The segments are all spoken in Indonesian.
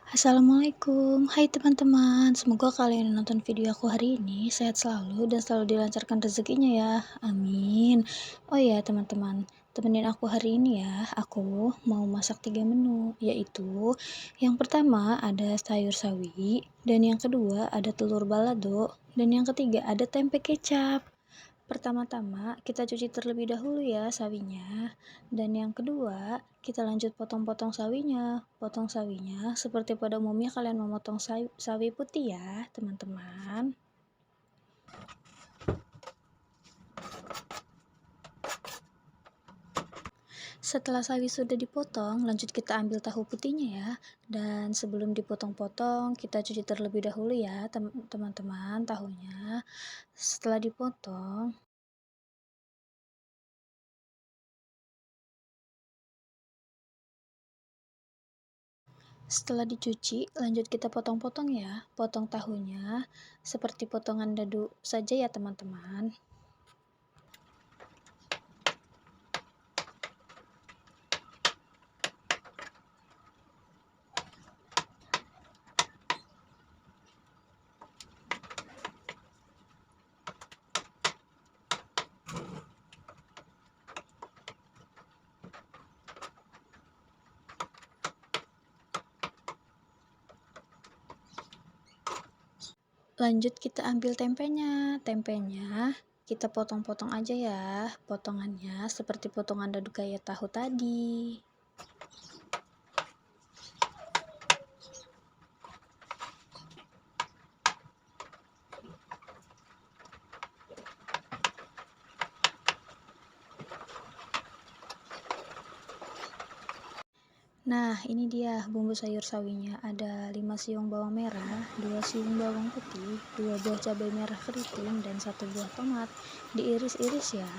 Assalamualaikum, hai teman-teman, semoga kalian yang nonton video aku hari ini sehat selalu dan selalu dilancarkan rezekinya ya, amin. Oh ya teman-teman, temenin aku hari ini ya, aku mau masak 3 menu, yaitu yang pertama ada sayur sawi, dan yang kedua ada telur balado, dan yang ketiga ada tempe kecap. Pertama-tama, kita cuci terlebih dahulu ya sawinya. Dan yang kedua, kita lanjut potong-potong sawinya. Potong sawinya seperti pada umumnya kalian memotong sawi putih ya, teman-teman. Setelah sawi sudah dipotong, lanjut kita ambil tahu putihnya ya. Dan sebelum dipotong-potong, kita cuci terlebih dahulu ya, teman-teman, tahunya. Setelah dipotong, setelah dicuci, lanjut kita potong-potong ya. Potong tahunya seperti potongan dadu saja ya, teman-teman. Lanjut kita ambil tempenya. Tempenya kita potong-potong aja ya. Potongannya seperti potongan dadu kayak tahu tadi. Nah, ini dia bumbu sayur sawinya. Ada 5 siung bawang merah, 2 siung bawang putih, 2 buah cabai merah keriting, dan 1 buah tomat. Diiris-iris ya.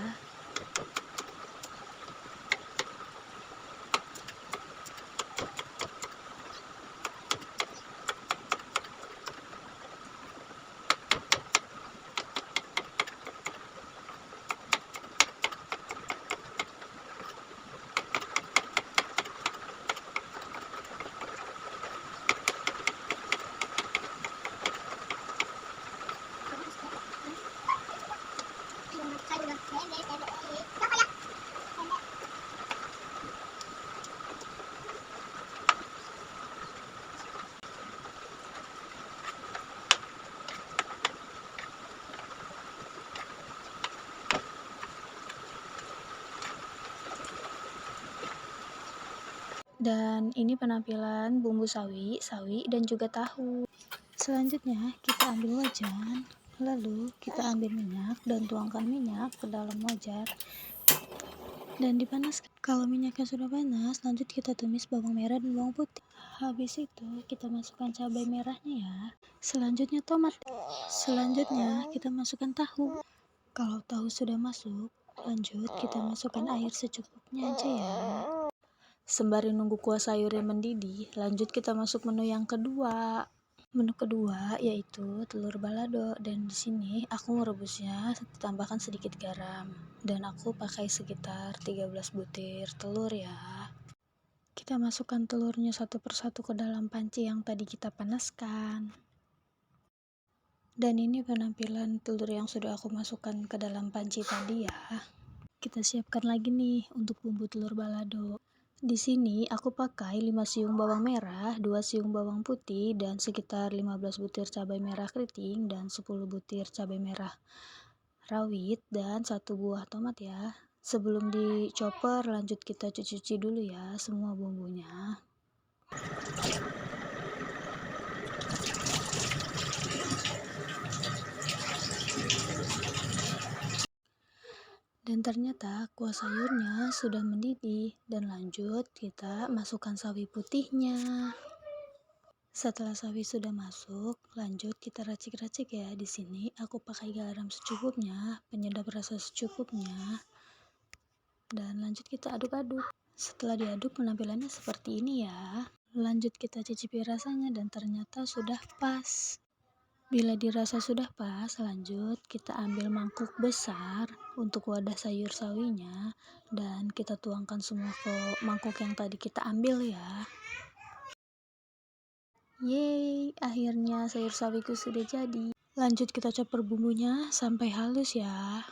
Dan ini penampilan bumbu sawi, dan juga tahu. Selanjutnya kita ambil wajan, lalu kita ambil minyak dan tuangkan minyak ke dalam wajan dan dipanaskan. Kalau minyaknya sudah panas, lanjut kita tumis bawang merah dan bawang putih. Habis itu kita masukkan cabai merahnya ya. Selanjutnya tomat. Selanjutnya kita masukkan tahu. Kalau tahu sudah masuk, lanjut kita masukkan air secukupnya aja ya. Sembari nunggu kuah sayurnya mendidih, lanjut kita masuk menu yang kedua. Menu kedua yaitu telur balado, dan di sini aku merebusnya tambahkan sedikit garam, dan aku pakai sekitar 13 butir telur ya. Kita masukkan telurnya satu persatu ke dalam panci yang tadi kita panaskan. Dan ini penampilan telur yang sudah aku masukkan ke dalam panci tadi ya. Kita siapkan lagi nih untuk bumbu telur balado. Di sini aku pakai 5 siung bawang merah, 2 siung bawang putih, dan sekitar 15 butir cabai merah keriting, dan 10 butir cabai merah rawit, dan 1 buah tomat ya. Sebelum dicoper, lanjut kita cuci-cuci dulu ya semua bumbunya. Dan ternyata kuah sayurnya sudah mendidih, dan lanjut kita masukkan sawi putihnya. Setelah sawi sudah masuk, lanjut kita racik-racik ya. Di sini aku pakai garam secukupnya, penyedap rasa secukupnya, dan lanjut kita aduk-aduk. Setelah diaduk penampilannya seperti ini ya. Lanjut kita cicipi rasanya, dan ternyata sudah pas. Bila dirasa sudah pas, lanjut kita ambil mangkuk besar untuk wadah sayur sawinya, dan kita tuangkan semua ke mangkuk yang tadi kita ambil ya. Yeay, akhirnya sayur sawiku sudah jadi. Lanjut kita campur bumbunya sampai halus ya.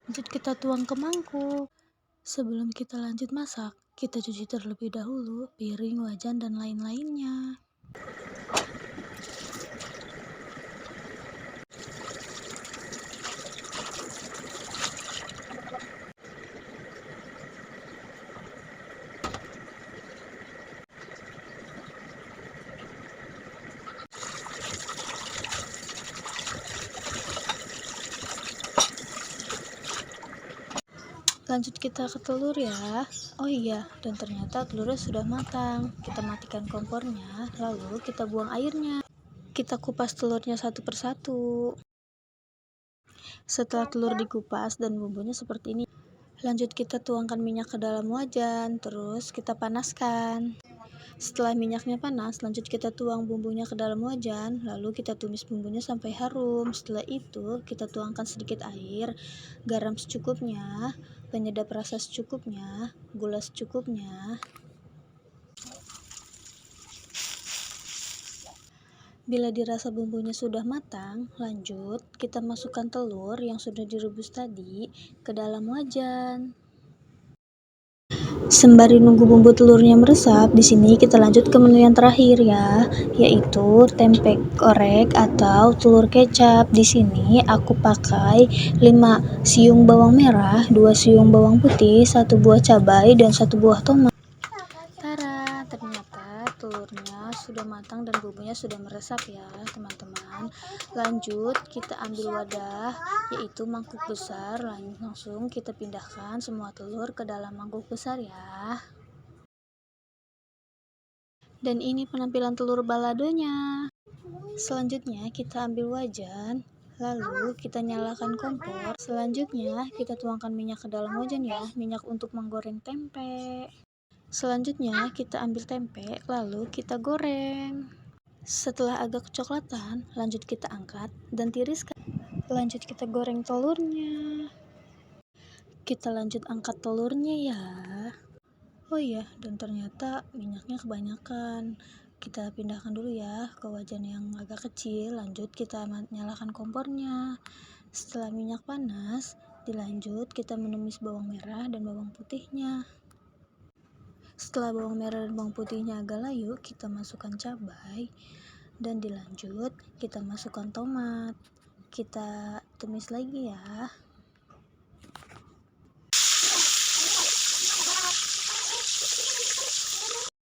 Lanjut kita tuang ke mangkuk. Sebelum kita lanjut masak, kita cuci terlebih dahulu piring, wajan, dan lain-lainnya. Lanjut kita ke telur ya. Oh iya, dan ternyata telurnya sudah matang. Kita matikan kompornya, lalu kita buang airnya. Kita kupas telurnya satu persatu. Setelah telur dikupas dan bumbunya seperti ini, lanjut kita tuangkan minyak ke dalam wajan, terus kita panaskan. Setelah minyaknya panas, lanjut kita tuang bumbunya ke dalam wajan, lalu kita tumis bumbunya sampai harum. Setelah itu, kita tuangkan sedikit air, garam secukupnya, penyedap rasa secukupnya, gula secukupnya. Bila dirasa bumbunya sudah matang, lanjut kita masukkan telur yang sudah direbus tadi ke dalam wajan. Sembari nunggu bumbu telurnya meresap, di sini kita lanjut ke menu yang terakhir ya, yaitu tempe orek atau telur kecap. Di sini aku pakai 5 siung bawang merah, 2 siung bawang putih, 1 buah cabai, dan 1 buah tomat. Tara, ternyata telurnya sudah matang dan bumbunya sudah meresap ya, teman-teman. Lanjut kita ambil wadah, yaitu mangkuk besar, langsung kita pindahkan semua telur ke dalam mangkuk besar ya. Dan ini penampilan telur baladonya. Selanjutnya kita ambil wajan, lalu kita nyalakan kompor. Selanjutnya kita tuangkan minyak ke dalam wajan ya, minyak untuk menggoreng tempe. Selanjutnya kita ambil tempe, lalu kita goreng. Setelah agak kecoklatan, lanjut kita angkat dan tiriskan. Lanjut kita goreng telurnya. Kita lanjut angkat telurnya ya. Oh iya, dan ternyata minyaknya kebanyakan. Kita pindahkan dulu ya ke wajan yang agak kecil. Lanjut kita nyalakan kompornya. Setelah minyak panas, dilanjut kita menumis bawang merah dan bawang putihnya. Setelah bawang merah dan bawang putihnya agak layu, kita masukkan cabai dan dilanjut kita masukkan tomat. Kita tumis lagi ya.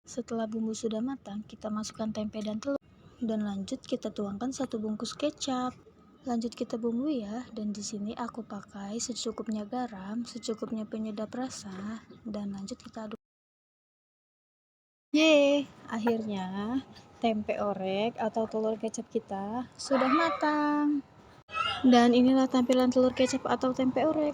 Setelah bumbu sudah matang, kita masukkan tempe dan telur dan lanjut kita tuangkan 1 bungkus kecap. Lanjut kita bumbui ya, dan di sini aku pakai secukupnya garam, secukupnya penyedap rasa, dan lanjut kita aduk. Yeay, akhirnya tempe orek atau telur kecap kita sudah matang. Dan inilah tampilan telur kecap atau tempe orek.